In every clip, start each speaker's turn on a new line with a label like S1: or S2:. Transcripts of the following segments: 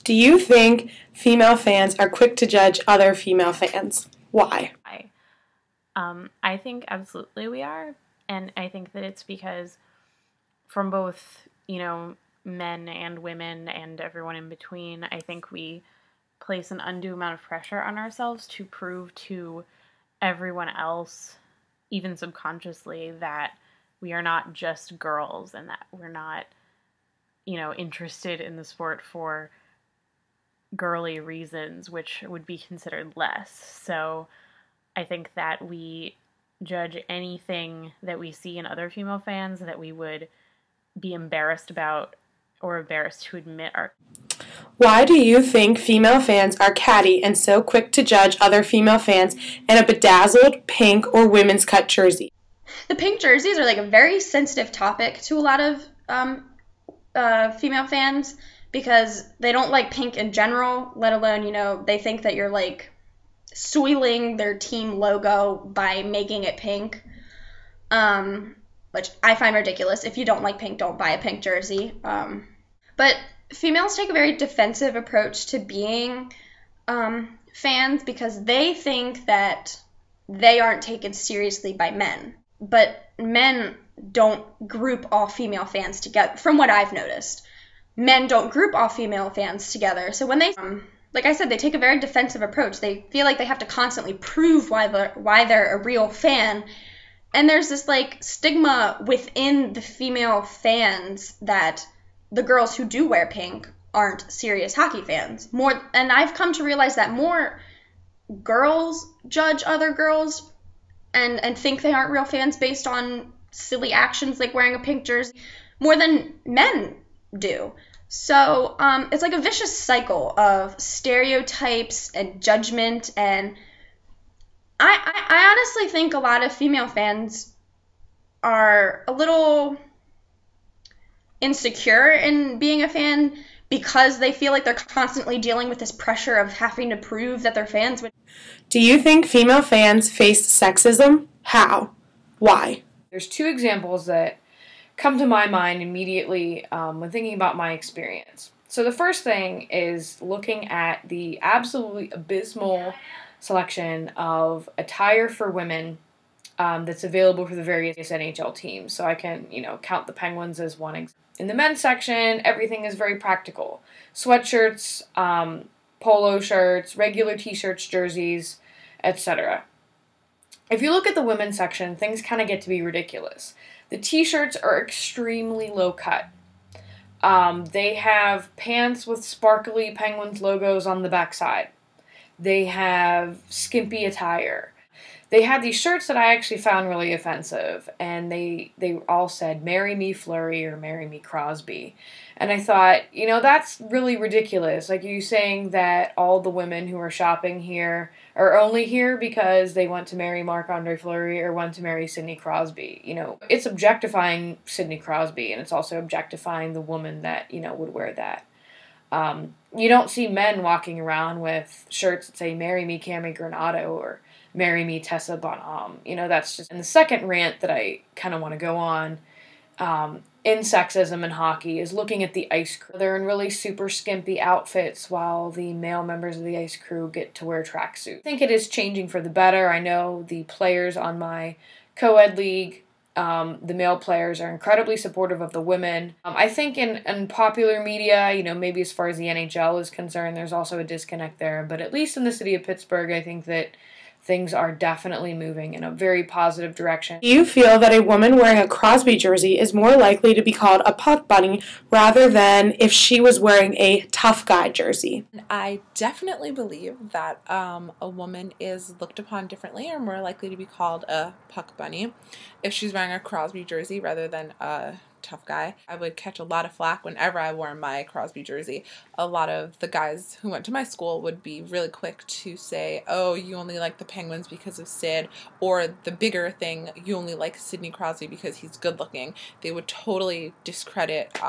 S1: Do you think female fans are quick to judge other female fans? Why?
S2: I think absolutely we are. And I think that it's because from both, men and women and everyone in between, I think we place an undue amount of pressure on ourselves to prove to everyone else, even subconsciously, that we are not just girls and that we're not, interested in the sport for girly reasons, which would be considered less. So I think that we judge anything that we see in other female fans that we would be embarrassed about or embarrassed to admit are.
S1: Why do you think female fans are catty and so quick to judge other female fans in a bedazzled pink or women's cut jersey?
S3: The pink jerseys are like a very sensitive topic to a lot of female fans because they don't like pink in general, let alone, they think that you're like soiling their team logo by making it pink, which I find ridiculous. If you don't like pink, don't buy a pink jersey. But females take a very defensive approach to being fans because they think that they aren't taken seriously by men. But men don't group all female fans together, from what I've noticed. Men don't group all female fans together. So when they, like I said, they take a very defensive approach. They feel like they have to constantly prove why they're a real fan. And there's this like stigma within the female fans that the girls who do wear pink aren't serious hockey fans. And I've come to realize that more girls judge other girls and think they aren't real fans based on silly actions like wearing a pink jersey more than men do. So it's like a vicious cycle of stereotypes and judgment, and I honestly think a lot of female fans are a little insecure in being a fan because they feel like they're constantly dealing with this pressure of having to prove that they're fans.
S1: Do you think female fans face sexism? How? Why?
S4: There's two examples that come to my mind immediately when thinking about my experience. So the first thing is looking at the absolutely abysmal selection of attire for women that's available for the various NHL teams. So I can, count the Penguins as one example. In the men's section, everything is very practical. Sweatshirts, polo shirts, regular t-shirts, jerseys, etc. If you look at the women's section, things kind of get to be ridiculous. The t-shirts are extremely low cut. They have pants with sparkly Penguins logos on the backside. They have skimpy attire. They had these shirts that I actually found really offensive, and they all said, "Marry me Fleury" or "Marry me Crosby." And I thought, that's really ridiculous. Like, are you saying that all the women who are shopping here are only here because they want to marry Marc-Andre Fleury or want to marry Sidney Crosby? It's objectifying Sidney Crosby, and it's also objectifying the woman that, would wear that. You don't see men walking around with shirts that say, "Marry me Cammy Granato" or "Marry me Tessa Bonhomme." That's just... And the second rant that I kind of want to go on in sexism in hockey is looking at the ice crew. They're in really super skimpy outfits while the male members of the ice crew get to wear tracksuits. I think it is changing for the better. I know the players on my co-ed league, the male players, are incredibly supportive of the women. I think in popular media, maybe as far as the NHL is concerned, there's also a disconnect there. But at least in the city of Pittsburgh, I think that things are definitely moving in a very positive direction.
S1: Do you feel that a woman wearing a Crosby jersey is more likely to be called a puck bunny rather than if she was wearing a tough guy jersey?
S5: I definitely believe that a woman is looked upon differently or more likely to be called a puck bunny if she's wearing a Crosby jersey rather than a tough guy. I would catch a lot of flack whenever I wore my Crosby jersey. A lot of the guys who went to my school would be really quick to say, "Oh, you only like the Penguins because of Sid," or the bigger thing, "You only like Sidney Crosby because he's good looking." They would totally discredit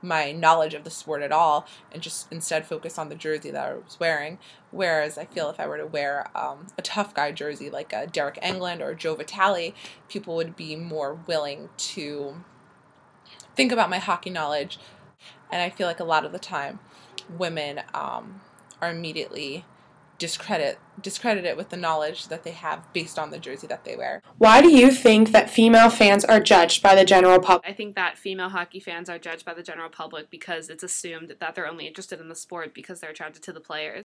S5: my knowledge of the sport at all and just instead focus on the jersey that I was wearing. Whereas I feel if I were to wear a tough guy jersey like a Derek Engelland or Joe Vitale, people would be more willing to think about my hockey knowledge. And I feel like a lot of the time women are immediately discredited with the knowledge that they have based on the jersey that they wear.
S1: Why do you think that female fans are judged by the general public?
S6: I think that female hockey fans are judged by the general public because it's assumed that they're only interested in the sport because they're attracted to the players.